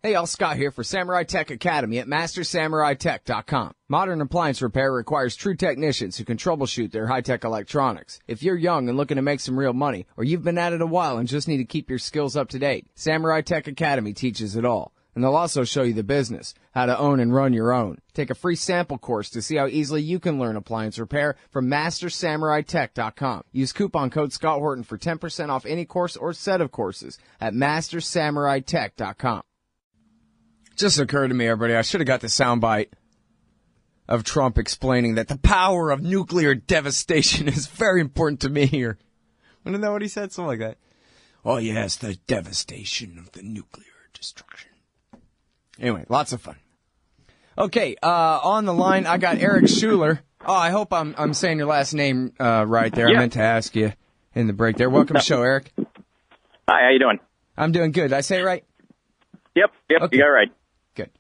Hey, all, Scott here for Samurai Tech Academy at MasterSamuraiTech.com. Modern appliance repair requires true technicians who can troubleshoot their high-tech electronics. If you're young and looking to make some real money, or you've been at it a while and just need to keep your skills up to date, Samurai Tech Academy teaches it all. And they'll also show you the business, how to own and run your own. Take a free sample course to see how easily you can learn appliance repair from MasterSamuraiTech.com. Use coupon code Scott Horton for 10% off any course or set of courses at MasterSamuraiTech.com. Just occurred to me, everybody, I should have got the soundbite of Trump explaining that the power of nuclear devastation is very important to me here. Isn't that what he said? Something like that. Oh, yes, the devastation of the nuclear destruction. Anyway, lots of fun. Okay, on the line, I got Eric Schuler. Oh, I hope I'm saying your last name right there. Yeah. I meant to ask you in the break there. Welcome to the show, Eric. Hi, how you doing? I'm doing good. Did I say it right? Yep, Okay. You got it right. Good.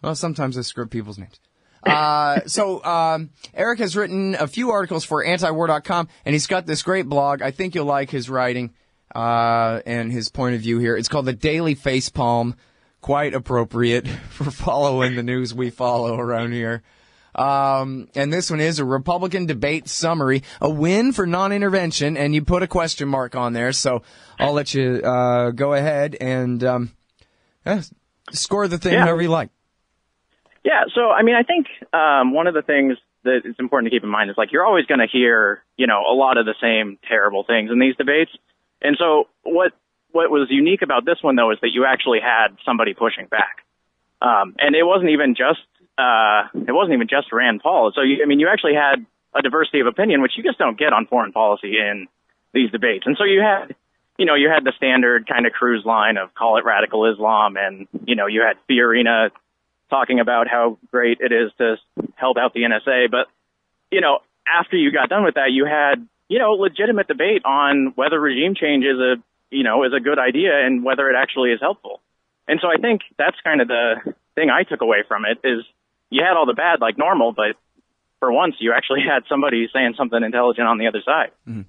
Well, sometimes I screw up people's names. Eric has written a few articles for antiwar.com, and he's got this great blog. I think you'll like his writing and his point of view here. It's called The Daily Facepalm. Quite appropriate for following the news we follow around here. And this one is a Republican debate summary, a win for non-intervention, and you put a question mark on there, so I'll let you go ahead and score the thing however you like. Yeah, so, I mean, I think one of the things that is important to keep in mind is, like, you're always going to hear, a lot of the same terrible things in these debates. And so what was unique about this one, though, is that you actually had somebody pushing back. And it wasn't even just Rand Paul. So, you actually had a diversity of opinion, which you just don't get on foreign policy in these debates. And so you had the standard kind of cruise line of call it radical Islam, and, you had Fiorina talking about how great it is to help out the NSA. But, after you got done with that, you had, legitimate debate on whether regime change is a good idea and whether it actually is helpful. And so I think that's kind of the thing I took away from it is you had all the bad like normal, but for once you actually had somebody saying something intelligent on the other side. Mm-hmm.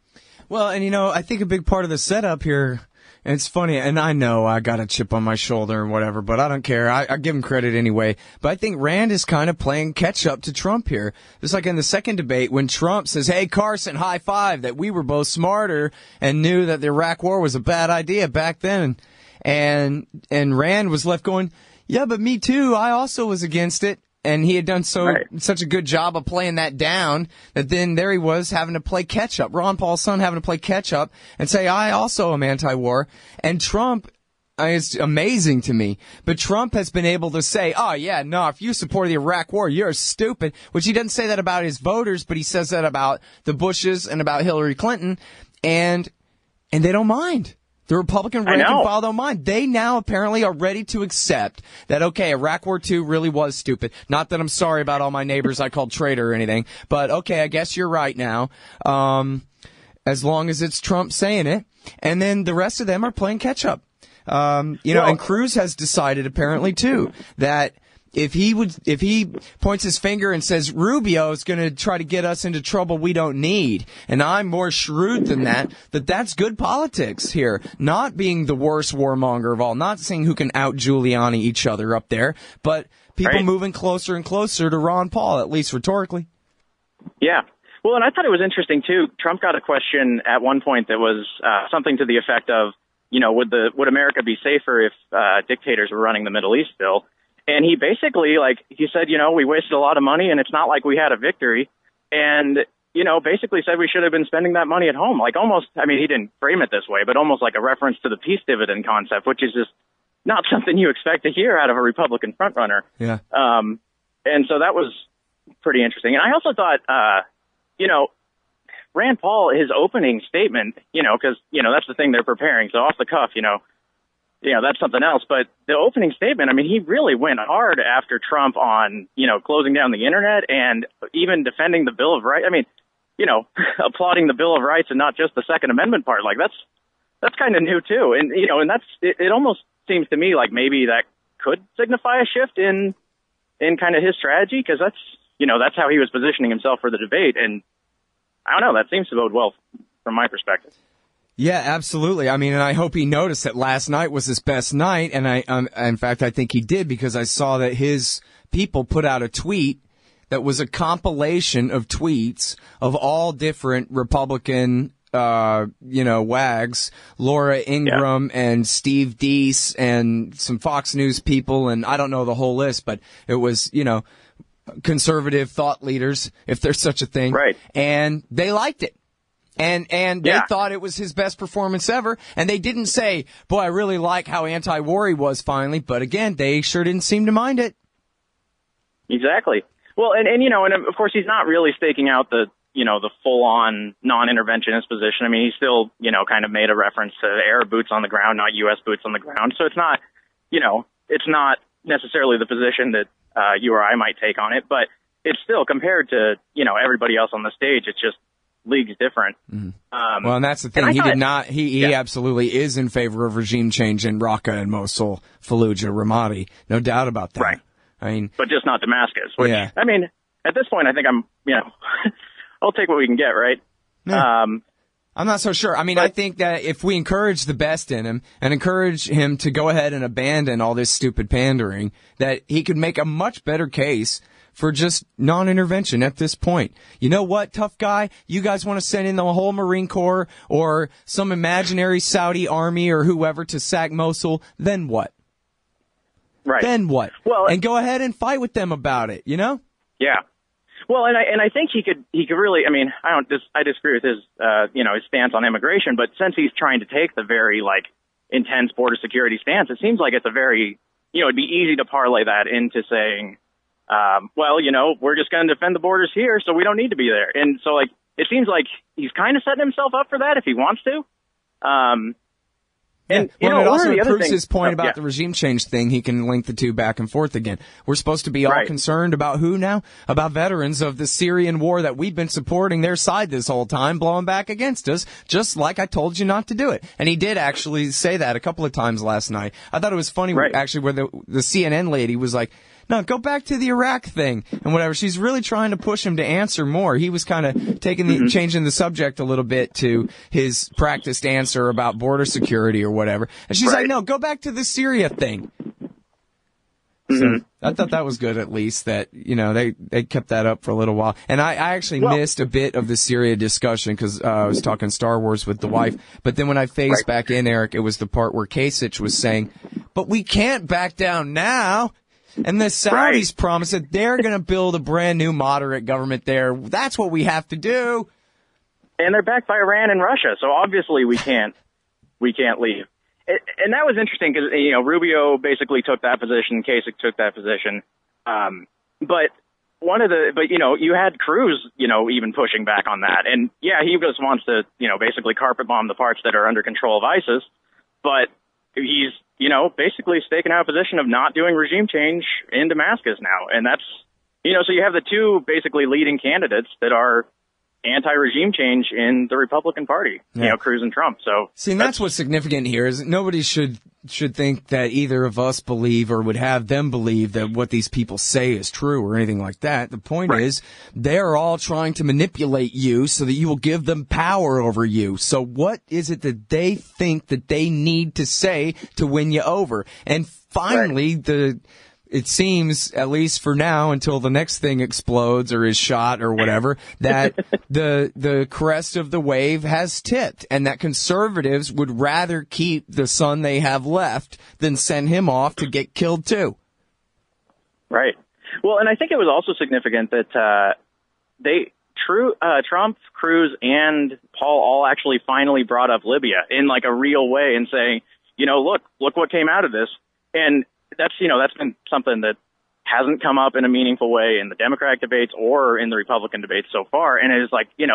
Well, and I think a big part of the setup here, and it's funny, and I know I got a chip on my shoulder and whatever, but I don't care. I give him credit anyway. But I think Rand is kind of playing catch up to Trump here. Just like in the second debate when Trump says, hey, Carson, high five, that we were both smarter and knew that the Iraq war was a bad idea back then. And Rand was left going, yeah, but me too. I also was against it. And he had done such a good job of playing that down that then there he was having to play catch up. Ron Paul's son having to play catch up and say, I also am anti-war. And Trump, it's amazing to me, but Trump has been able to say, oh yeah, no, if you support the Iraq war, you're stupid, which he doesn't say that about his voters, but he says that about the Bushes and about Hillary Clinton, and they don't mind. The Republican rank and file don't mind. They now apparently are ready to accept that, okay, Iraq War II really was stupid. Not that I'm sorry about all my neighbors I called traitor or anything, but okay, I guess you're right now. As long as it's Trump saying it. And then the rest of them are playing catch up. And Cruz has decided apparently too that if he points his finger and says Rubio is going to try to get us into trouble we don't need, and I'm more shrewd than that's good politics here. Not being the worst warmonger of all, not saying who can out Giuliani each other up there, but people moving closer and closer to Ron Paul, at least rhetorically. Yeah. Well, and I thought it was interesting too. Trump got a question at one point that was something to the effect of, would America be safer if dictators were running the Middle East still? And he basically, he said, we wasted a lot of money and it's not like we had a victory. And, basically said we should have been spending that money at home. He didn't frame it this way, but almost like a reference to the peace dividend concept, which is just not something you expect to hear out of a Republican frontrunner. Yeah. And so that was pretty interesting. And I also thought, Rand Paul, his opening statement, because, that's the thing they're preparing. So off the cuff, that's something else. But the opening statement, he really went hard after Trump on, closing down the internet and even defending the Bill of Rights. Applauding the Bill of Rights and not just the Second Amendment part. That's kind of new too. And, and it almost seems to me like maybe that could signify a shift in kind of his strategy. Cause that's how he was positioning himself for the debate. And I don't know, that seems to bode well from my perspective. Yeah, absolutely. I mean, and I hope he noticed that last night was his best night. And in fact, I think he did, because I saw that his people put out a tweet that was a compilation of tweets of all different Republican, wags, Laura Ingraham and Steve Deese and some Fox News people. And I don't know the whole list, but it was, conservative thought leaders, if there's such a thing. Right. And they liked it. And they thought it was his best performance ever. And they didn't say, boy, I really like how anti-war he was finally. But again, they sure didn't seem to mind it. Exactly. Well, and of course he's not really staking out the full-on non-interventionist position. I mean, he still, kind of made a reference to Arab boots on the ground, not U.S. boots on the ground. So it's not, it's not necessarily the position that you or I might take on it, but it's still, compared to, everybody else on the stage, it's just leagues different. Mm-hmm. Well, and that's the thing. He absolutely is in favor of regime change in Raqqa and Mosul, Fallujah, Ramadi. No doubt about that. Right. I mean, but just not Damascus. Which, I mean, at this point, I think I'm, I'll take what we can get, right? Yeah. I'm not so sure. I mean, I think that if we encourage the best in him and encourage him to go ahead and abandon all this stupid pandering, that he could make a much better case for just non-intervention at this point. You know what, tough guy? You guys want to send in the whole Marine Corps or some imaginary Saudi army or whoever to sack Mosul, then what? Right. Then what? Well, and go ahead and fight with them about it, Yeah. Well, and I think he could really, I mean, I disagree with his, his stance on immigration, but since he's trying to take the very, intense border security stance, it seems like it's a very, it'd be easy to parlay that into saying, we're just going to defend the borders here, so we don't need to be there. And so, it seems like he's kind of setting himself up for that if he wants to. And it also proves his point about the regime change thing. He can link the two back and forth again. We're supposed to be all concerned about who now? About veterans of the Syrian war that we've been supporting their side this whole time, blowing back against us, just like I told you not to do it. And he did actually say that a couple of times last night. I thought it was funny, actually, where the CNN lady was like, no, go back to the Iraq thing and whatever. She's really trying to push him to answer more. He was kind of changing the subject a little bit to his practiced answer about border security or whatever. And she's like, no, go back to the Syria thing. So I thought that was good, at least, that, they kept that up for a little while. And I actually missed a bit of the Syria discussion because I was talking Star Wars with the wife. But then when I phased back in, Eric, it was the part where Kasich was saying, but we can't back down now. And the Saudis promised that they're going to build a brand new moderate government there. That's what we have to do. And they're backed by Iran and Russia, so obviously we can't leave. And that was interesting because Rubio basically took that position, Kasich took that position. But you had Cruz, even pushing back on that. And he just wants to, basically carpet bomb the parts that are under control of ISIS. But he's basically staking out a position of not doing regime change in Damascus now. And that's, so you have the two basically leading candidates that are anti-regime change in the Republican Party, Cruz and Trump. So see, and that's what's significant here is nobody should think that either of us believe or would have them believe that what these people say is true or anything like that. The point is they're all trying to manipulate you so that you will give them power over you. So what is it that they think that they need to say to win you over? And finally, it seems, at least for now, until the next thing explodes or is shot or whatever, that the crest of the wave has tipped and that conservatives would rather keep the son they have left than send him off to get killed too. Right. Well, and I think it was also significant that Trump, Cruz, and Paul all actually finally brought up Libya in a real way and saying, look what came out of this. And that's been something that hasn't come up in a meaningful way in the Democratic debates or in the Republican debates so far. And it is and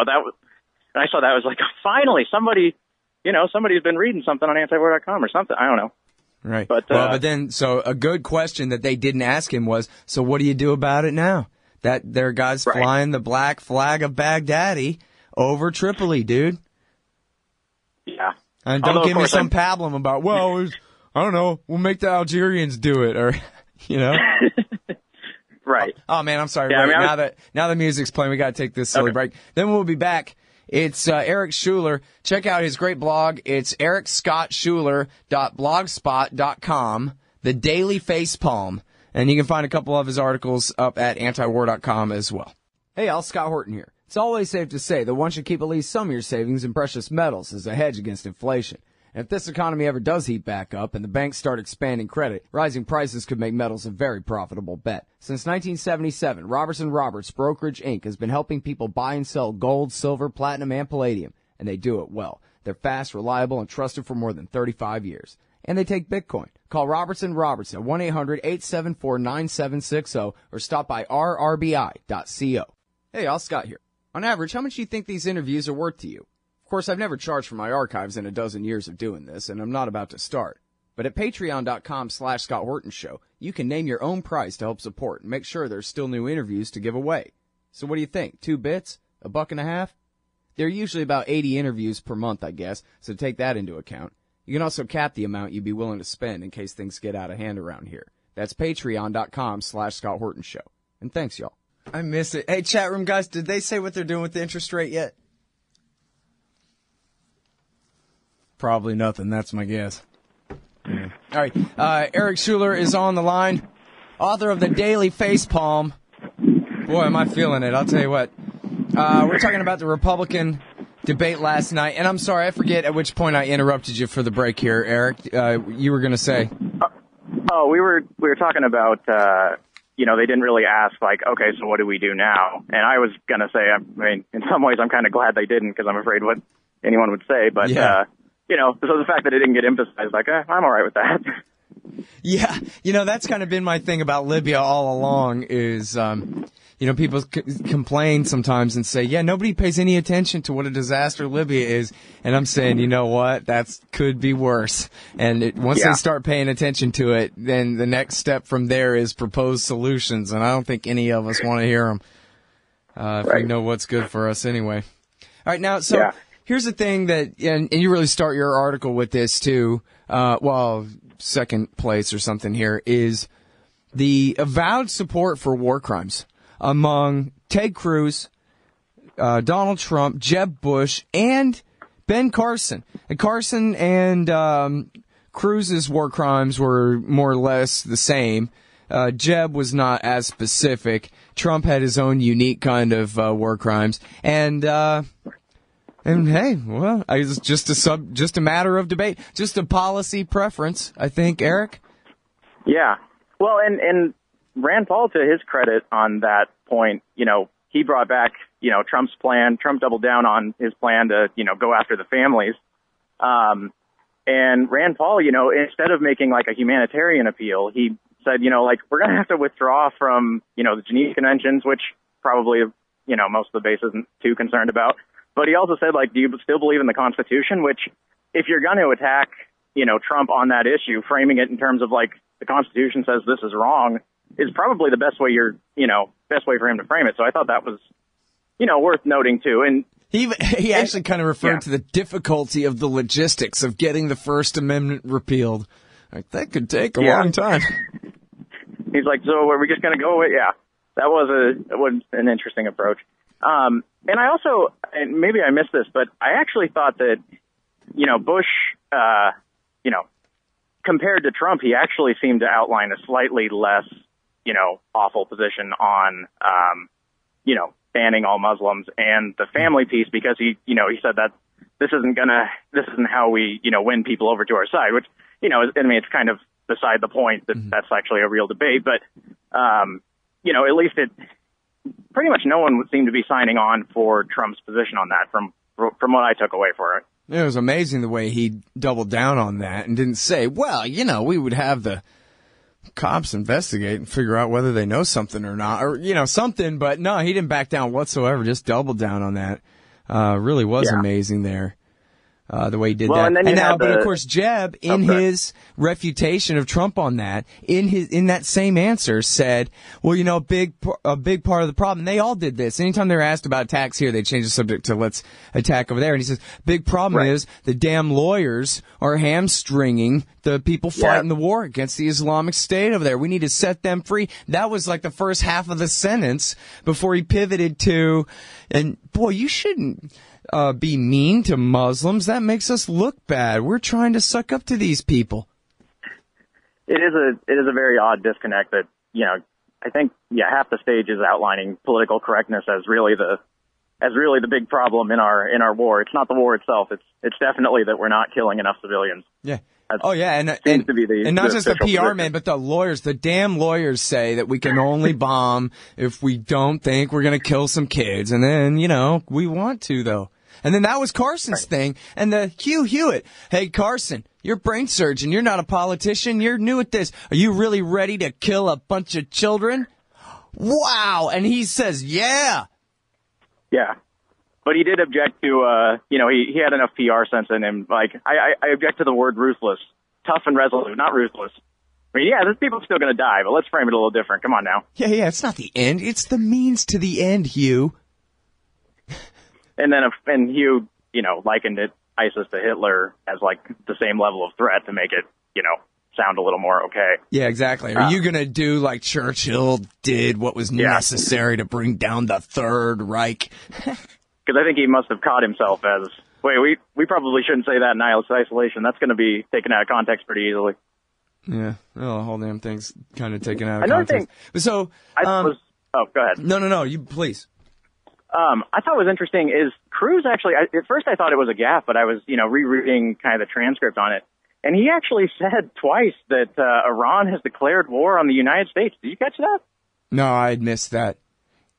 I saw that was finally somebody's been reading something on antiwar.com or something. I don't know. Right. But then, so a good question that they didn't ask him was, so what do you do about it now? That their guys flying the black flag of Baghdadi over Tripoli, dude. Yeah. And don't give me some pablum about, I don't know, we'll make the Algerians do it, or, Right. Oh man, I'm sorry. Yeah, now the music's playing, we gotta take this silly break. Then we'll be back It's Eric Schuler. Check out his great blog. It's ericscottschuler.blogspot.com, The Daily Facepalm. And you can find a couple of his articles up at antiwar.com as well. Hey, y'all, Scott Horton here. It's always safe to say that one should keep at least some of your savings in precious metals as a hedge against inflation. And if this economy ever does heat back up and the banks start expanding credit, rising prices could make metals a very profitable bet. Since 1977, Robertson Roberts Brokerage Inc. has been helping people buy and sell gold, silver, platinum, and palladium, and they do it well. They're fast, reliable, and trusted for more than 35 years. And they take Bitcoin. Call Robertson Roberts at 1-800-874-9760 or stop by rrbi.co. Hey, y'all, Scott here. On average, how much do you think these interviews are worth to you? Of course, I've never charged for my archives in a dozen years of doing this, and I'm not about to start. But at patreon.com/Scott Horton Show, you can name your own price to help support and make sure there's still new interviews to give away. So what do you think? 2 bits? $1.50? There are usually about 80 interviews per month, I guess, so take that into account. You can also cap the amount you'd be willing to spend in case things get out of hand around here. That's patreon.com/Scott Horton Show. And thanks, y'all. I miss it. Hey, chat room guys, did they say what they're doing with the interest rate yet? Probably nothing. That's my guess. Yeah. All right. Eric Schuler is on the line, author of The Daily Facepalm. Boy, am I feeling it. I'll tell you what. We're talking about the Republican debate last night, and I'm sorry, I forget at which point I interrupted you for the break here, Eric. You were going to say. We were talking about, they didn't really ask, like, okay, so what do we do now? And I was going to say, I mean, in some ways I'm kind of glad they didn't because I'm afraid what anyone would say, but, yeah. So the fact that it didn't get emphasized, like, I'm all right with that. Yeah, that's kind of been my thing about Libya all along is, people complain sometimes and say, yeah, nobody pays any attention to what a disaster Libya is. And I'm saying, you know what, that could be worse. And once they start paying attention to it, then the next step from there is proposed solutions. And I don't think any of us want to hear them if we know what's good for us anyway. All right, now, so... Yeah. Here's the thing that, and you really start your article with this too, second place or something here, is the avowed support for war crimes among Ted Cruz, Donald Trump, Jeb Bush, and Ben Carson. And Carson and Cruz's war crimes were more or less the same. Jeb was not as specific. Trump had his own unique kind of war crimes. And hey, well, it's just a matter of debate, just a policy preference, I think, Eric. Yeah. Well, and Rand Paul, to his credit on that point, he brought back, Trump's plan. Trump doubled down on his plan to, go after the families. And Rand Paul, instead of making like a humanitarian appeal, he said, we're going to have to withdraw from, the Geneva Conventions, which probably, most of the base isn't too concerned about. But he also said, do you still believe in the Constitution? Which, if you're going to attack, Trump on that issue, framing it in terms of the Constitution says this is wrong, is probably the best way for him to frame it. So I thought that was, worth noting too. And he actually kind of referred to the difficulty of the logistics of getting the First Amendment repealed. That could take a long time. He's like, so are we just going to go away? Yeah, that was an interesting approach. And I also, and maybe I missed this, but I actually thought that, Bush, compared to Trump, he actually seemed to outline a slightly less, awful position on, banning all Muslims and the family piece, because he said that this isn't how we, win people over to our side, which, it's kind of beside the point that that's actually a real debate, but, at least pretty much no one would seem to be signing on for Trump's position on that from what I took away for it. It was amazing the way he doubled down on that and didn't say, well, we would have the cops investigate and figure out whether they know something or not, or, something. But no, he didn't back down whatsoever, just doubled down on that. Really was amazing there. The way he did that. But of course, Jeb, in his refutation of Trump on that, in that same answer said, well, a big part of the problem, they all did this. Anytime they were asked about attacks here, they changed the subject to let's attack over there. And he says, big problem is the damn lawyers are hamstringing the people fighting the war against the Islamic State over there. We need to set them free. That was like the first half of the sentence before he pivoted to, and boy, you shouldn't. be mean to Muslims. That makes us look bad. We're trying to suck up to these people. It is a very odd disconnect that, I think, half the stage is outlining political correctness as really the big problem in our war. It's not the war itself. It's definitely that we're not killing enough civilians. Yeah. That and not just the PR man, but the lawyers. The damn lawyers say that we can only bomb if we don't think we're going to kill some kids. And then, we want to, though. And then that was Carson's thing. And the Hugh Hewitt. Hey, Carson, you're a brain surgeon. You're not a politician. You're new at this. Are you really ready to kill a bunch of children? Wow. And he says, yeah. Yeah. But he did object to, he had enough PR sense in him. Like, I object to the word ruthless. Tough and resolute, not ruthless. I mean, there's people still going to die, but let's frame it a little different. Come on now. Yeah, it's not the end. It's the means to the end, Hugh. And then, Hugh, likened ISIS to Hitler as, like, the same level of threat to make it, sound a little more okay. Yeah, exactly. Are you going to do like Churchill did what was necessary to bring down the Third Reich? Because I think he must have caught himself as, wait, we probably shouldn't say that in isolation. That's going to be taken out of context pretty easily. Yeah, well, the whole damn thing's kind of taken out of Another context. Thing, so, go ahead. No, you please. I thought was interesting is Cruz actually, at first I thought it was a gaffe, but I was, rereading kind of the transcript on it. And he actually said twice that Iran has declared war on the United States. Did you catch that? No, I had missed that.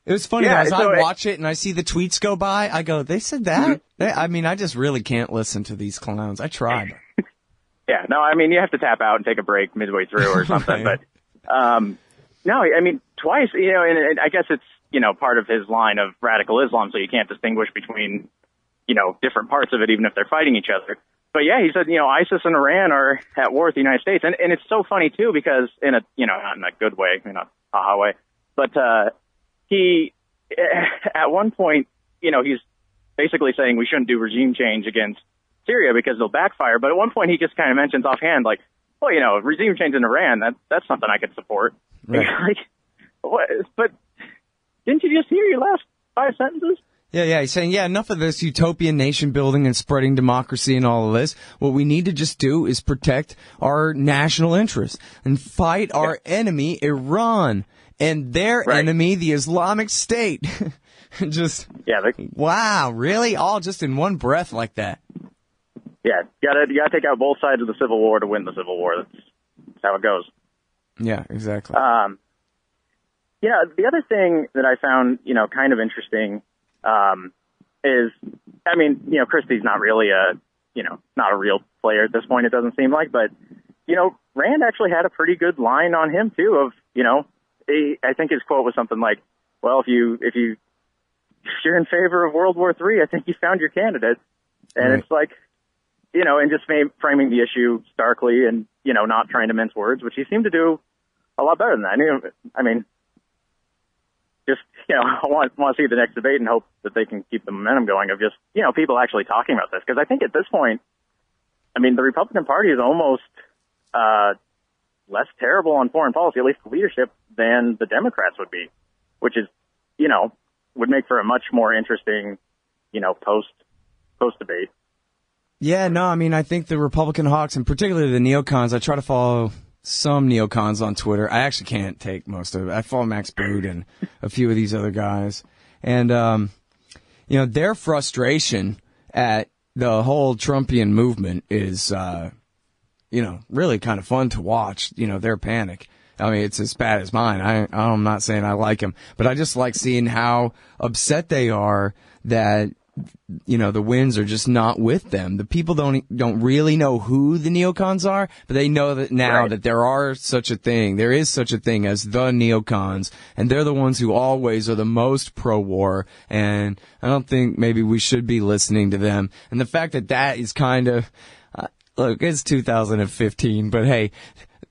It was funny, as I watch it and I see the tweets go by, I go, they said that? Mm-hmm. I just really can't listen to these clowns. I tried. Yeah, no, you have to tap out and take a break midway through or something. Right. But, no, twice, and I guess it's, part of his line of radical Islam, so you can't distinguish between, different parts of it, even if they're fighting each other. But yeah, he said, ISIS and Iran are at war with the United States. And it's so funny too, because in a, not in a good way, not a ha-ha way, but, he, at one point, he's basically saying we shouldn't do regime change against Syria because they'll backfire. But at one point he just kind of mentions offhand, like, well, regime change in Iran, that's something I could support. Right. Like, what? But didn't you just hear your last 5 sentences? Yeah, he's saying, enough of this utopian nation building and spreading democracy and all of this. What we need to just do is protect our national interests and fight our enemy, Iran, and their enemy, the Islamic State. Wow, really? All just in one breath like that. Yeah, you gotta take out both sides of the Civil War to win the Civil War. That's how it goes. Yeah, exactly. The other thing that I found, kind of interesting, is, Christie's not really not a real player at this point, it doesn't seem like, but, Rand actually had a pretty good line on him too of, I think his quote was something like, well, if you're in favor of World War III, I think you found your candidate. And It's like, and just framing the issue starkly and, not trying to mince words, which he seemed to do a lot better than that. I want to see the next debate and hope that they can keep the momentum going of just, people actually talking about this. Because I think at this point, the Republican Party is almost less terrible on foreign policy, at least leadership, than the Democrats would be, which is, would make for a much more interesting, post-debate. Yeah, no, I think the Republican hawks, and particularly the neocons, I try to follow some neocons on Twitter. I actually can't take most of it. I follow Max Boot and a few of these other guys. And, their frustration at the whole Trumpian movement is, really kind of fun to watch, their panic. It's as bad as mine. I'm not saying I like them, but I just like seeing how upset they are that, the winds are just not with them. The people don't really know who the neocons are, but they know that now that there is such a thing as the neocons, and they're the ones who always are the most pro-war, and I don't think maybe we should be listening to them. And the fact that is kind of, look, it's 2015, but hey,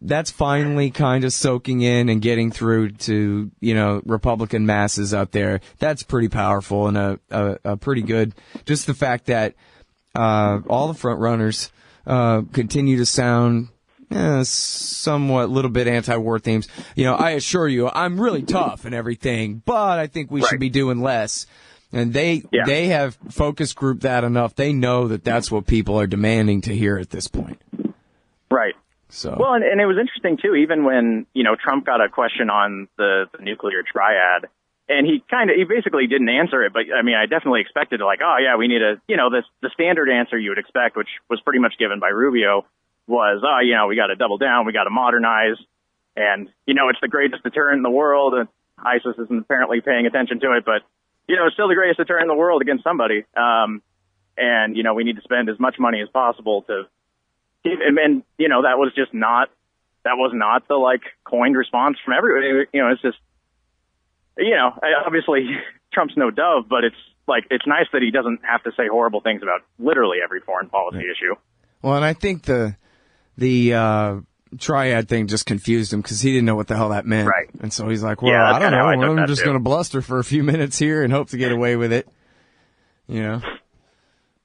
that's finally kind of soaking in and getting through to, Republican masses out there. That's pretty powerful and a pretty good, just the fact that, all the front runners, continue to sound, somewhat little bit anti-war themes. I assure you, I'm really tough and everything, but I think we should be doing less. And they have focus grouped that enough. They know that that's what people are demanding to hear at this point. Right. So well, and it was interesting too. Even when Trump got a question on the nuclear triad, and he basically didn't answer it. But I mean, I definitely expected we need the standard answer you would expect, which was pretty much given by Rubio, was we got to double down, we got to modernize, and it's the greatest deterrent in the world. And ISIS isn't apparently paying attention to it, but it's still the greatest deterrent in the world against somebody. And we need to spend as much money as possible to. And that was not the coined response from everybody. It's just, obviously Trump's no dove, but it's nice that he doesn't have to say horrible things about literally every foreign policy issue. Well, and I think the triad thing just confused him because he didn't know what the hell that meant. Right. And so he's like, well, I don't know. I'm just going to bluster for a few minutes here and hope to get away with it.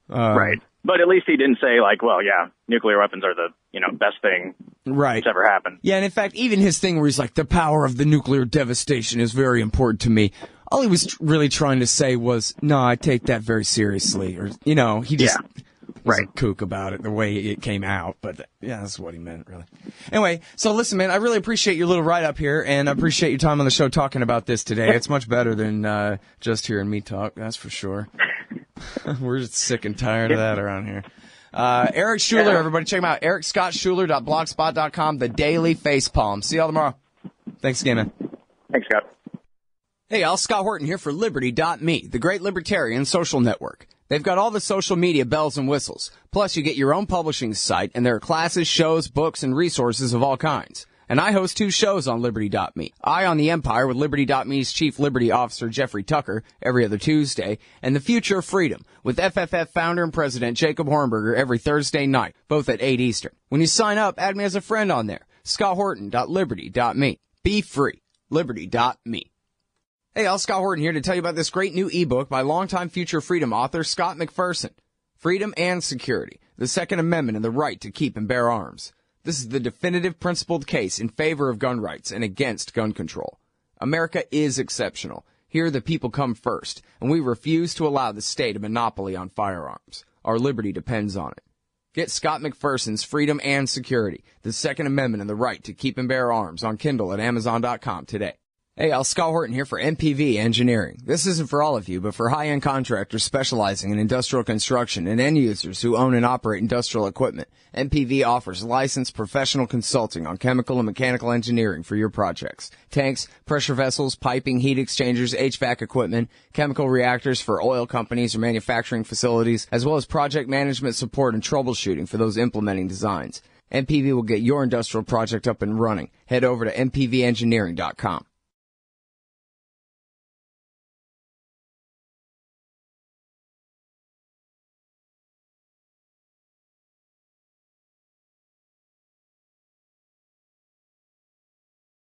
Right. But at least he didn't say nuclear weapons are the, best thing that's ever happened. Yeah. And in fact, even his thing where he's like, the power of the nuclear devastation is very important to me. All he was really trying to say was, no, I take that very seriously. Or, he just was a kook about it, the way it came out. But yeah, that's what he meant, really. Anyway, so listen, man, I really appreciate your little write-up here, and I appreciate your time on the show talking about this today. It's much better than just hearing me talk, that's for sure. We're just sick and tired of that around here. Eric Schuler, everybody, check him out. EricScottSchuler.blogspot.com, the Daily Facepalm. See y'all tomorrow. Thanks again, man. Thanks, Scott. Hey, y'all, Scott Horton here for Liberty.me, the great libertarian social network. They've got all the social media bells and whistles. Plus, you get your own publishing site, and there are classes, shows, books, and resources of all kinds. And I host 2 shows on Liberty.me. Eye on the Empire with Liberty.me's Chief Liberty Officer Jeffrey Tucker every other Tuesday, and The Future of Freedom with FFF founder and president Jacob Hornberger every Thursday night, both at 8 Eastern. When you sign up, add me as a friend on there. ScottHorton.Liberty.me. Be free. Liberty.me. Hey, y'all, Scott Horton here to tell you about this great new ebook by longtime Future Freedom author Scott McPherson. Freedom and Security, the Second Amendment and the Right to Keep and Bear Arms. This is the definitive principled case in favor of gun rights and against gun control. America is exceptional. Here the people come first, and we refuse to allow the state a monopoly on firearms. Our liberty depends on it. Get Scott McPherson's Freedom and Security, the Second Amendment and the Right to Keep and Bear Arms on Kindle at Amazon.com today. Hey, Scott Horton here for MPV Engineering. This isn't for all of you, but for high-end contractors specializing in industrial construction and end users who own and operate industrial equipment. MPV offers licensed professional consulting on chemical and mechanical engineering for your projects. Tanks, pressure vessels, piping, heat exchangers, HVAC equipment, chemical reactors for oil companies or manufacturing facilities, as well as project management support and troubleshooting for those implementing designs. MPV will get your industrial project up and running. Head over to mpvengineering.com.